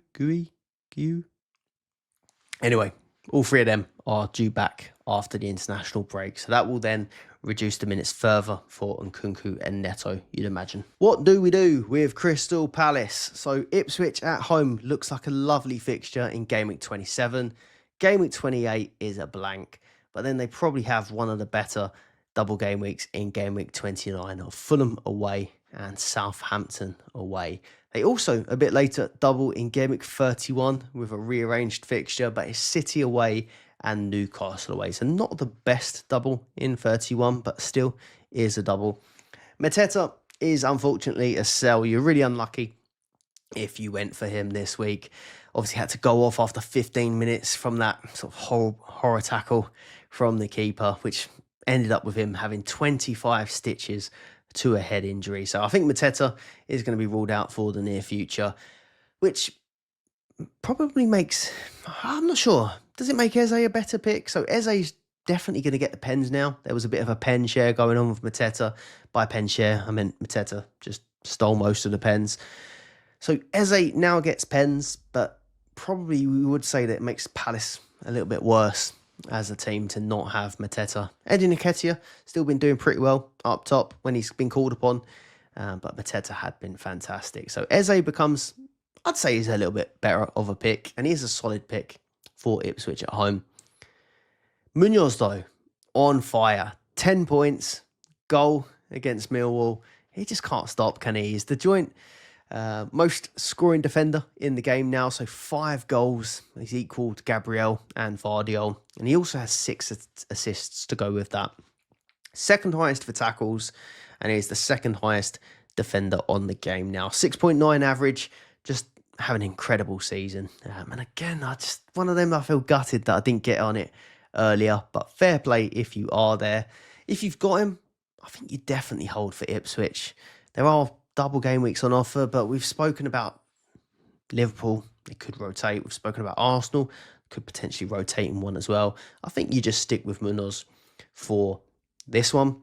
Anyway, all 3 of them are due back after the international break. So that will then reduce the minutes further for Nkunku and Neto, you'd imagine. What do we do with Crystal Palace? So Ipswich at home looks like a lovely fixture in game week 27. Game week 28 is a blank, but then they probably have one of the better double game weeks in game week 29 of Fulham away and Southampton away. They also, a bit later, double in game week 31 with a rearranged fixture, but it's City away and Newcastle away. So not the best double in 31, but still is a double. Mateta is unfortunately a sell. You're really unlucky if you went for him this week. Obviously had to go off after 15 minutes from that sort of horror tackle from the keeper, which ended up with him having 25 stitches to a head injury. So I think Mateta is going to be ruled out for the near future, which probably makes, I'm not sure, does it make Eze a better pick? So Eze's definitely going to get the pens now. There was a bit of a pen share going on with Mateta. By pen share, I meant Mateta just stole most of the pens. So Eze now gets pens, but probably we would say that it makes Palace a little bit worse as a team to not have Mateta. Eddie Nketiah still been doing pretty well up top when he's been called upon, but Mateta had been fantastic. So Eze becomes, I'd say he's a little bit better of a pick, and he's a solid pick for Ipswich at home. Munoz, though, on fire. 10 points, goal against Millwall. He just can't stop, can he? He's the joint most scoring defender in the game now, so 5 goals. He's equalled Gabriel and Vardiol, and he also has 6 assists to go with that. Second highest for tackles, and he's the second highest defender on the game now. 6.9 average, just having an incredible season. And again, one of them I feel gutted that I didn't get on it earlier, but fair play if you are there. If you've got him, I think you definitely hold for Ipswich. There are double game weeks on offer, but we've spoken about Liverpool. It could rotate. We've spoken about Arsenal. Could potentially rotate in one as well. I think you just stick with Munoz for this one.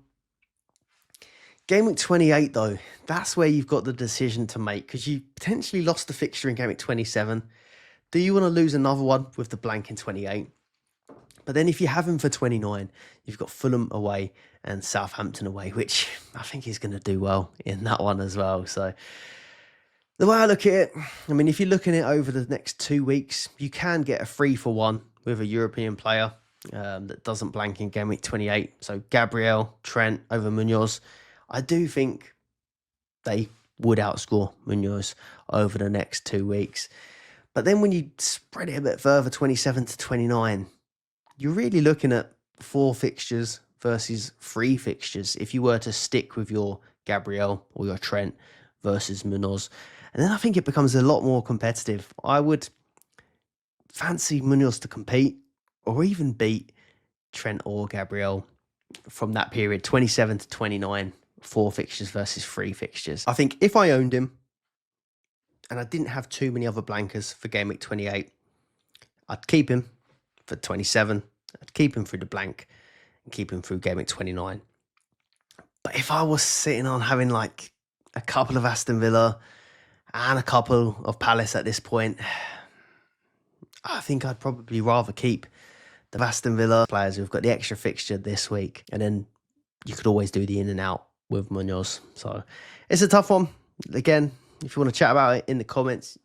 Game week 28, though, that's where you've got the decision to make, because you potentially lost the fixture in game week 27. Do you want to lose another one with the blank in 28? But then if you have him for 29, you've got Fulham away and Southampton away, which I think he's going to do well in that one as well. So the way I look at it, I mean, if you're looking at it over the next 2 weeks, you can get a 3-for-1 with a European player that doesn't blank in game week 28. So Gabriel, Trent over Munoz. I do think they would outscore Munoz over the next 2 weeks. But then when you spread it a bit further, 27 to 29, you're really looking at 4 fixtures versus 3 fixtures if you were to stick with your Gabriel or your Trent versus Munoz. And then I think it becomes a lot more competitive. I would fancy Munoz to compete or even beat Trent or Gabriel from that period, 27 to 29, 4 fixtures versus 3 fixtures. I think if I owned him and I didn't have too many other blankers for game week 28, I'd keep him for 27. I'd keep him through the blank and keep him through game week 29. But if I was sitting on having like a couple of Aston Villa and a couple of Palace at this point, I think I'd probably rather keep the Aston Villa players who've got the extra fixture this week. And then you could always do the in and out with Munoz. So it's a tough one. Again, if you want to chat about it in the comments,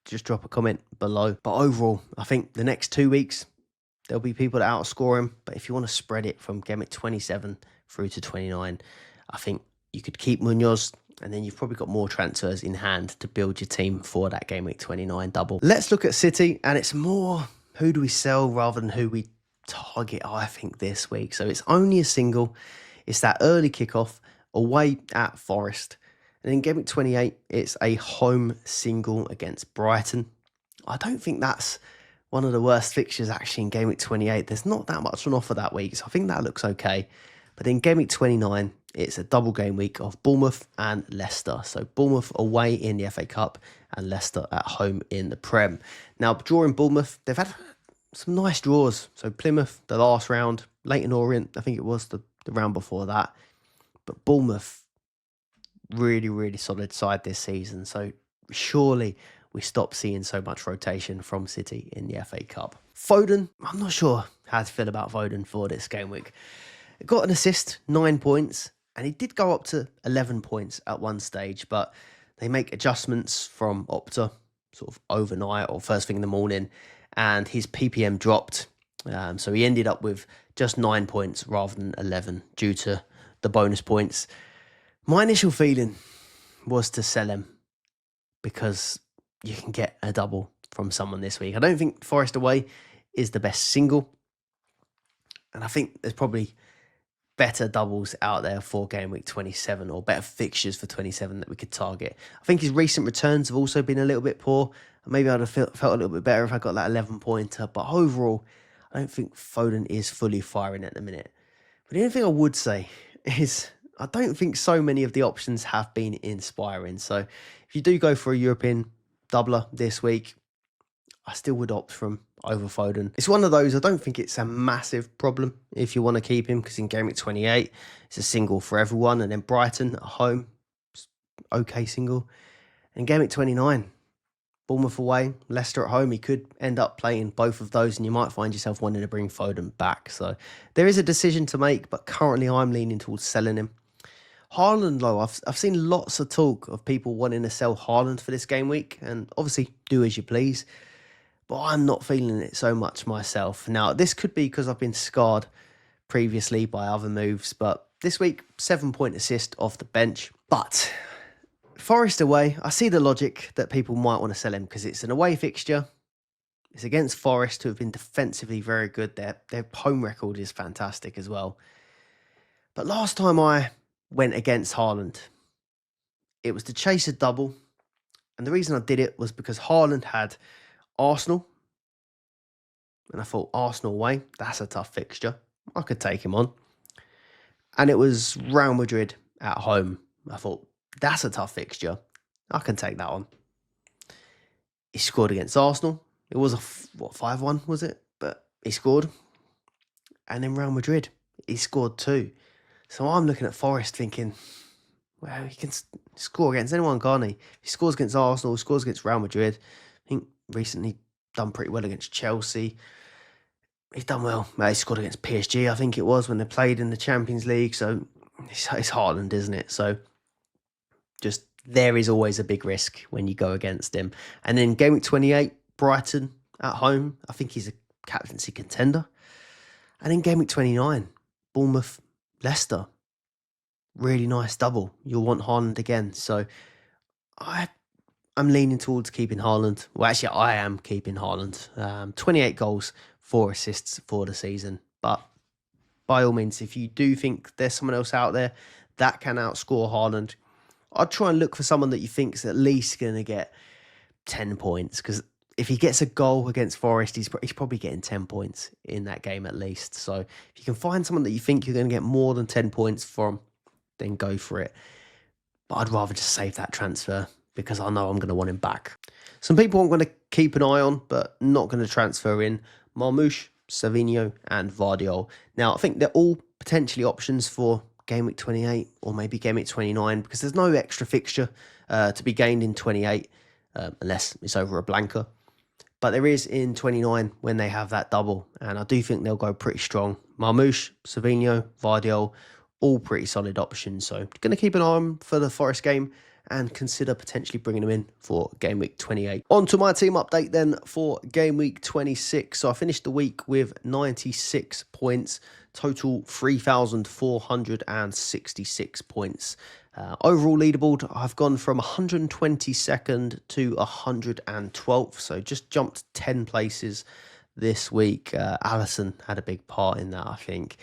just drop a comment below. But overall, I think the next 2 weeks, there'll be people that outscore him. But if you want to spread it from game week 27 through to 29, I think you could keep Munoz. And then you've probably got more transfers in hand to build your team for that game week 29 double. Let's look at City. And it's more who do we sell rather than who we target, I think, this week. So it's only a single. It's that early kickoff away at Forest. And in game week 28, it's a home single against Brighton. I don't think that's one of the worst fixtures actually in game week 28. There's not that much on offer that week, so I think that looks okay. But in game week 29, it's a double game week of Bournemouth and Leicester. So Bournemouth away in the FA Cup and Leicester at home in the Prem. Now, drawing Bournemouth, they've had some nice draws. So Plymouth, the last round, Leyton Orient, I think it was the round before that. But Bournemouth, really, really solid side this season. So surely we stop seeing so much rotation from City in the FA Cup. Foden, I'm not sure how to feel about Foden for this game week. Got an assist, 9 points, and he did go up to 11 points at one stage, but they make adjustments from Opta sort of overnight or first thing in the morning, and his PPM dropped. So he ended up with just 9 points rather than 11 due to the bonus points. My initial feeling was to sell him because you can get a double from someone this week. I don't think Forest away is the best single. And I think there's probably better doubles out there for game week 27, or better fixtures for 27 that we could target. I think his recent returns have also been a little bit poor. Maybe I'd have felt a little bit better if I got that 11 pointer, but overall, I don't think Foden is fully firing at the minute. But the only thing I would say is I don't think so many of the options have been inspiring. So if you do go for a European doubler this week, I still would opt for him over Foden. It's one of those, I don't think it's a massive problem if you want to keep him, because in game week 28, it's a single for everyone. And then Brighton at home, okay single. And game week 29, Bournemouth away, Leicester at home, he could end up playing both of those and you might find yourself wanting to bring Foden back. So there is a decision to make, but currently I'm leaning towards selling him. Haaland, though, I've seen lots of talk of people wanting to sell Haaland for this game week, and obviously do as you please, but I'm not feeling it so much myself. Now, this could be because I've been scarred previously by other moves, but this week, 7-point assist off the bench. But Forest away, I see the logic that people might want to sell him because it's an away fixture. It's against Forest, who have been defensively very good. Their home record is fantastic as well. But last time I went against Haaland, it was to chase a double. And the reason I did it was because Haaland had Arsenal. And I thought, Arsenal away, that's a tough fixture. I could take him on. And it was Real Madrid at home. I thought, that's a tough fixture. I can take that on. He scored against Arsenal. It was a 5-1, was it? But he scored. And then Real Madrid, he scored too. So I'm looking at Forest thinking, well, he can score against anyone, can't he? He scores against Arsenal, scores against Real Madrid. I think recently done pretty well against Chelsea. He's done well. He scored against PSG, I think it was, when they played in the Champions League. So it's Haaland, isn't it? So just there is always a big risk when you go against him. And then game week 28, Brighton at home. I think he's a captaincy contender. And then game week 29, Bournemouth, Leicester. Really nice double. You'll want Haaland again. So I'm leaning towards keeping Haaland. Well, actually, I am keeping Haaland. 28 goals, 4 assists for the season. But by all means, if you do think there's someone else out there that can outscore Haaland, I'd try and look for someone that you think's at least going to get 10 points. Because if he gets a goal against Forest, he's probably getting 10 points in that game at least. So if you can find someone that you think you're going to get more than 10 points from, then go for it. But I'd rather just save that transfer because I know I'm going to want him back. Some people I'm going to keep an eye on, but not going to transfer in: Marmoush, Savinho, and Vardiol. Now, I think they're all potentially options for game week 28 or maybe game week 29 because there's no extra fixture to be gained in 28 unless it's over a blanker. But there is in 29 when they have that double, and I do think they'll go pretty strong. Marmoush, Savinho, Vardiol, all pretty solid options. So going to keep an eye on for the Forest game and consider potentially bringing them in for game week 28. On to my team update then for game week 26. So I finished the week with 96 points, total 3,466 points. Overall leaderboard, I've gone from 122nd to 112th, so just jumped 10 places this week. Alisson had a big part in that, I think.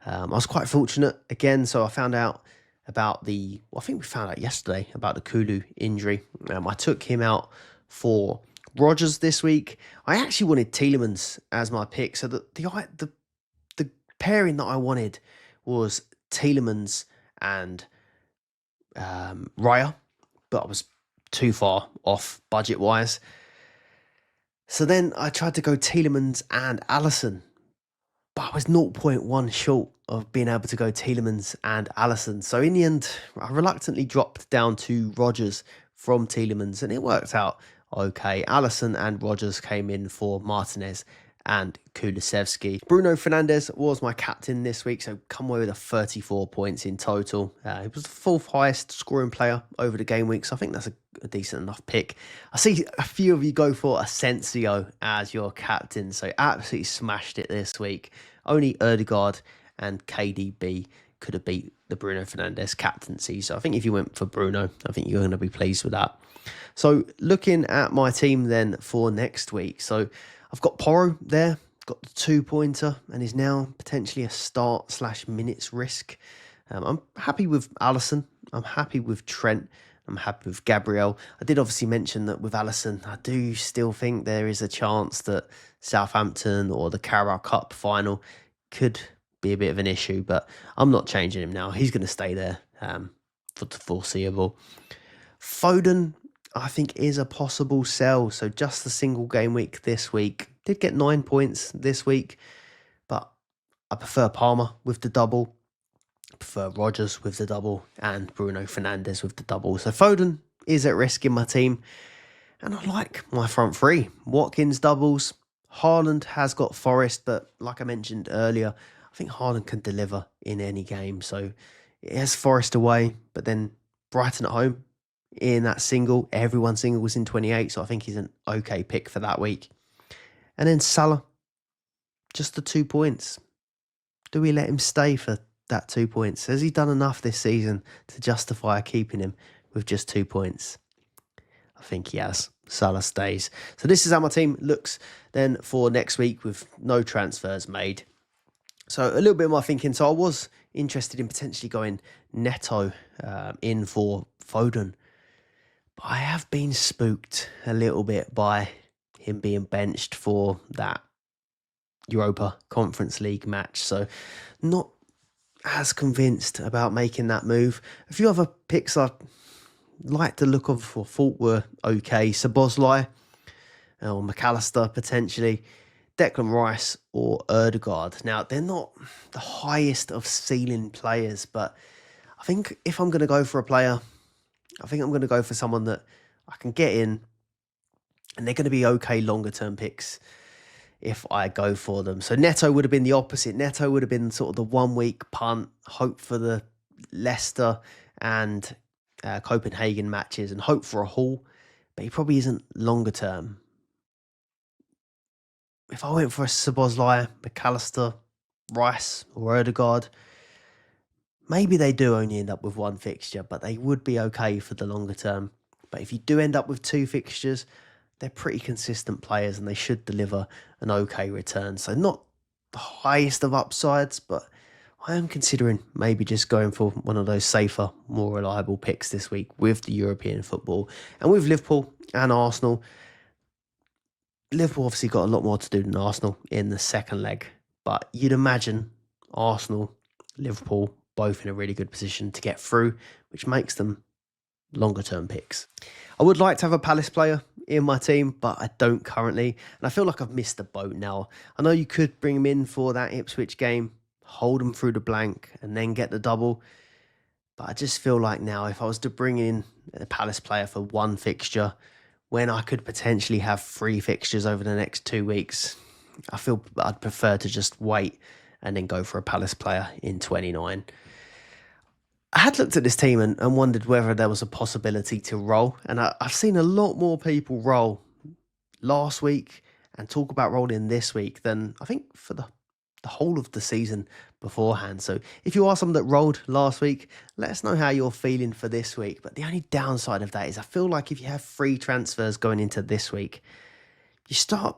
I was quite fortunate again, so I found out about I think we found out yesterday about the Kulu injury. I took him out for Rodgers this week. I actually wanted Tielemans as my pick, so the pairing that I wanted was Tielemans and Raya, but I was too far off budget-wise. So then I tried to go Tielemans and Alisson, but I was 0.1 short of being able to go Tielemans and Alisson. So in the end, I reluctantly dropped down to Rodgers from Tielemans, and it worked out okay. Alisson and Rodgers came in for Martinez and Kulusevski. Bruno Fernandes was my captain this week, so come away with a 34 points in total. He was the 4th highest scoring player over the game week, so I think that's a decent enough pick. I see a few of you go for Asensio as your captain, so absolutely smashed it this week. Only Ødegaard and KDB could have beat the Bruno Fernandes captaincy, so I think if you went for Bruno, I think you're going to be pleased with that. So looking at my team then for next week, so I've got Porro there, got the 2-pointer and is now potentially a start/minutes risk. I'm happy with Alisson. I'm happy with Trent. I'm happy with Gabriel. I did obviously mention that with Alisson, I do still think there is a chance that Southampton or the Carabao Cup final could be a bit of an issue, but I'm not changing him now. He's going to stay there for the foreseeable. Foden, I think, is a possible sell. So just the single game week this week. Did get 9 points this week, but I prefer Palmer with the double. I prefer Rodgers with the double and Bruno Fernandes with the double. So Foden is at risk in my team. And I like my front three. Watkins doubles. Haaland has got Forest, but like I mentioned earlier, I think Haaland can deliver in any game. So it has Forest away, but then Brighton at home in that single. Everyone single was in 28, so I think he's an okay pick for that week. And then Salah, just the 2 points. Do we let him stay for that 2 points? Has he done enough this season to justify keeping him with just 2 points? I think he has. Salah stays. So this is how my team looks then for next week with no transfers made. So a little bit of my thinking. So I was interested in potentially going Neto in for Foden. But I have been spooked a little bit by him being benched for that Europa Conference League match. So not as convinced about making that move. A few other picks I like the look of or thought were okay. Szoboszlai or McAllister potentially. Declan Rice or Ødegaard. Now, they're not the highest of ceiling players, but I think if I'm going to go for a player, I think I'm going to go for someone that I can get in and they're going to be okay longer term picks if I go for them. So Neto would have been the opposite. Neto would have been sort of the 1 week punt, hope for the Leicester and Copenhagen matches and hope for a haul, but he probably isn't longer term. If I went for a Szoboszlai, McAllister, Rice or Ødegaard, maybe they do only end up with one fixture, but they would be okay for the longer term. But if you do end up with 2 fixtures, they're pretty consistent players and they should deliver an okay return. So not the highest of upsides, but I am considering maybe just going for one of those safer, more reliable picks this week with the European football. And with Liverpool and Arsenal, Liverpool obviously got a lot more to do than Arsenal in the second leg. But you'd imagine Arsenal, Liverpool, both in a really good position to get through, which makes them longer term picks. I would like to have a Palace player in my team, but I don't currently. And I feel like I've missed the boat now. I know you could bring him in for that Ipswich game, hold him through the blank and then get the double. But I just feel like now if I was to bring in a Palace player for 1 fixture, when I could potentially have 3 fixtures over the next 2 weeks, I feel I'd prefer to just wait and then go for a Palace player in 29. I had looked at this team and wondered whether there was a possibility to roll. And I've seen a lot more people roll last week and talk about rolling this week than I think for the whole of the season beforehand. So if you are someone that rolled last week, let us know how you're feeling for this week. But the only downside of that is I feel like if you have 3 transfers going into this week, you start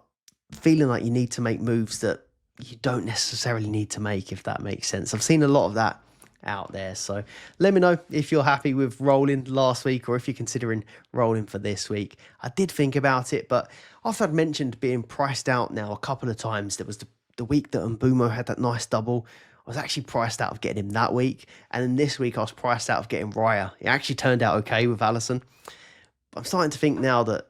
feeling like you need to make moves that you don't necessarily need to make, if that makes sense. I've seen a lot of that out there. So let me know if you're happy with rolling last week or if you're considering rolling for this week. I did think about it, but after I'd mentioned being priced out now a couple of times, there was the week that Mbumo had that nice double. I was actually priced out of getting him that week. And then this week I was priced out of getting Raya. It actually turned out okay with Alisson. But I'm starting to think now that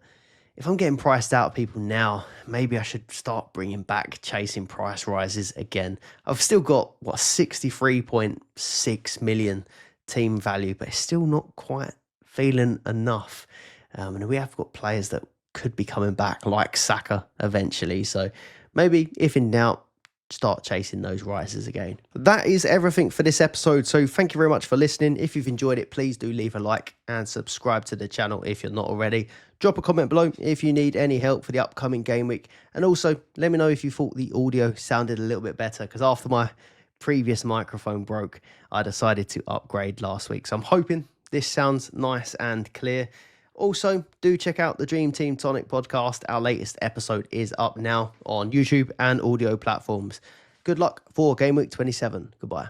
if I'm getting priced out of people now, maybe I should start bringing back chasing price rises again. I've still got, 63.6 million team value, but it's still not quite feeling enough. And we have got players that could be coming back, like Saka eventually. So maybe, if in doubt, start chasing those rises again. That is everything for this episode. So thank you very much for listening. If you've enjoyed it, please do leave a like and subscribe to the channel if you're not already. Drop a comment below if you need any help for the upcoming game week. And also let me know if you thought the audio sounded a little bit better, because after my previous microphone broke, I decided to upgrade last week. So I'm hoping this sounds nice and clear. Also, do check out the Dream Team Tonic podcast. Our latest episode is up now on YouTube and audio platforms. Good luck for Game Week 27. Goodbye.